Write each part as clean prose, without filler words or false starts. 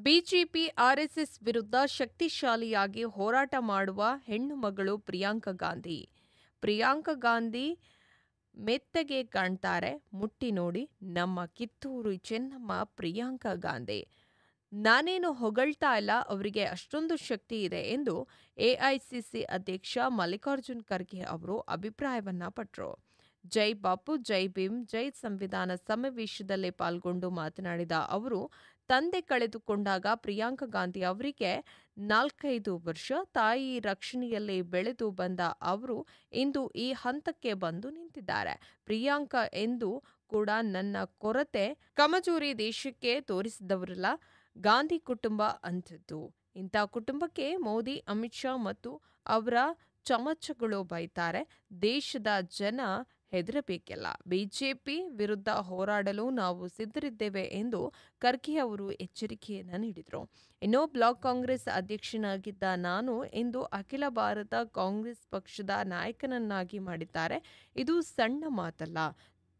BJP RSS ವಿರುದ್ಧ ಶಕ್ತಿಶಾಲಿಯಾಗಿ ಹೋರಾಟ ಮಾಡುವ ಹೆಣ್ಣು ಮಗಳು ಪ್ರಿಯಾಂಕಾ ಗಾಂಧಿ. ಪ್ರಿಯಾಂಕಾ ಗಾಂಧಿ ಮೆತ್ತಗೆ ಕಾಣ್ತಾರೆ, ಮುಟ್ಟಿ ನೋಡಿ ನಮ್ಮ ಕಿತ್ತೂರು ಚೆನ್ನಮ್ಮ ಪ್ರಿಯಾಂಕಾ ಗಾಂಧಿ. ನಾನೇನು ಹೊಗಳ್ತಾ ಇಲ್ಲ, ಅವರಿಗೆ ಅಷ್ಟೊಂದು ಶಕ್ತಿ ಇದೆ ಎಂದು ಎಐಸಿಸಿ ಅಧ್ಯಕ್ಷ ಮಲ್ಲಿಕಾರ್ಜುನ್ ಖರ್ಗೆ ಅವರು ಅಭಿಪ್ರಾಯವನ್ನ ಪಟ್ಟರು. ಜೈ ಬಾಪು, ಜೈ ಭೀಮ್, ಜೈ ಸಂವಿಧಾನ ಸಮಾವೇಶದಲ್ಲಿ ಪಾಲ್ಗೊಂಡು ಮಾತನಾಡಿದ ಅವರು, ತಂದೆ ಕಳೆದುಕೊಂಡಾಗ ಪ್ರಿಯಾಂಕಾ ಗಾಂಧಿ ಅವರಿಗೆ 4-5 ವರ್ಷ, ತಾಯಿ ರಕ್ಷಣೆಯಲ್ಲಿ ಬೆಳೆದು ಬಂದ ಅವರು ಇಂದು ಈ ಹಂತಕ್ಕೆ ಬಂದು ನಿಂತಿದ್ದಾರೆ. ಪ್ರಿಯಾಂಕಾ ಎಂದು ಕೂಡ ನನ್ನ ಕೊರತೆ ಕಮಜೋರಿ ದೇಶಕ್ಕೆ ತೋರಿಸಿದವರಲ್ಲ. ಗಾಂಧಿ ಕುಟುಂಬ ಅಂಥದ್ದು. ಇಂಥ ಕುಟುಂಬಕ್ಕೆ ಮೋದಿ, ಅಮಿತ್ ಶಾ ಮತ್ತು ಅವರ ಚಮಚಗಳು ಬೈತಾರೆ. ದೇಶದ ಜನ ಹೆದರಬೇಕಿಲ್ಲ. ಬಿಜೆಪಿ ವಿರುದ್ಧ ಹೋರಾಡಲು ನಾವು ಸಿದ್ಧರಿದ್ದೇವೆ ಎಂದು ಖರ್ಗೆ ಅವರು ಎಚ್ಚರಿಕೆಯನ್ನು ನೀಡಿದರು. ಇನ್ನು ಬ್ಲಾಕ್ ಕಾಂಗ್ರೆಸ್ ಅಧ್ಯಕ್ಷನಾಗಿದ್ದ ನಾನು ಇಂದು ಅಖಿಲ ಭಾರತ ಕಾಂಗ್ರೆಸ್ ಪಕ್ಷದ ನಾಯಕನನ್ನಾಗಿ ಮಾಡಿದ್ದಾರೆ. ಇದು ಸಣ್ಣ ಮಾತಲ್ಲ.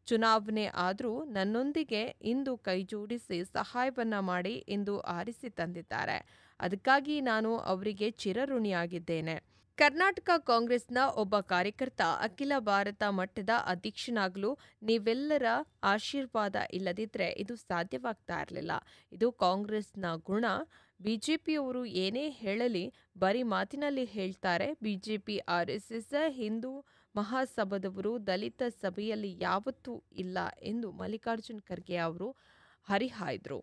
ಚುನಾವಣೆ ಆದರೂ ನನ್ನೊಂದಿಗೆ ಇಂದು ಕೈಜೋಡಿಸಿ ಸಹಾಯವನ್ನ ಮಾಡಿ ಇಂದು ಆರಿಸಿ ತಂದಿದ್ದಾರೆ. ಅದಕ್ಕಾಗಿ ನಾನು ಅವರಿಗೆ ಚಿರಋಣಿಯಾಗಿದ್ದೇನೆ. ಕರ್ನಾಟಕ ಕಾಂಗ್ರೆಸ್ನ ಒಬ್ಬ ಕಾರ್ಯಕರ್ತ ಅಖಿಲ ಭಾರತ ಮಟ್ಟದ ಅಧ್ಯಕ್ಷನಾಗಲು ನೀವೆಲ್ಲರ ಆಶೀರ್ವಾದ ಇಲ್ಲದಿದ್ದರೆ ಇದು ಸಾಧ್ಯವಾಗ್ತಾ ಇರಲಿಲ್ಲ. ಇದು ಕಾಂಗ್ರೆಸ್ನ ಗುಣ. ಬಿಜೆಪಿಯವರು ಏನೇ ಹೇಳಲಿ ಬರೀ ಮಾತಿನಲ್ಲಿ ಹೇಳ್ತಾರೆ. ಬಿಜೆಪಿ, ಆರ್ಎಸ್ಎಸ್, ಹಿಂದೂ ಮಹಾಸಭಾದವರು ದಲಿತ ಸಭೆಯಲ್ಲಿ ಯಾವತ್ತೂ ಇಲ್ಲ ಎಂದು ಮಲ್ಲಿಕಾರ್ಜುನ್ ಖರ್ಗೆ ಅವರು ಹರಿಹಾಯ್ದರು.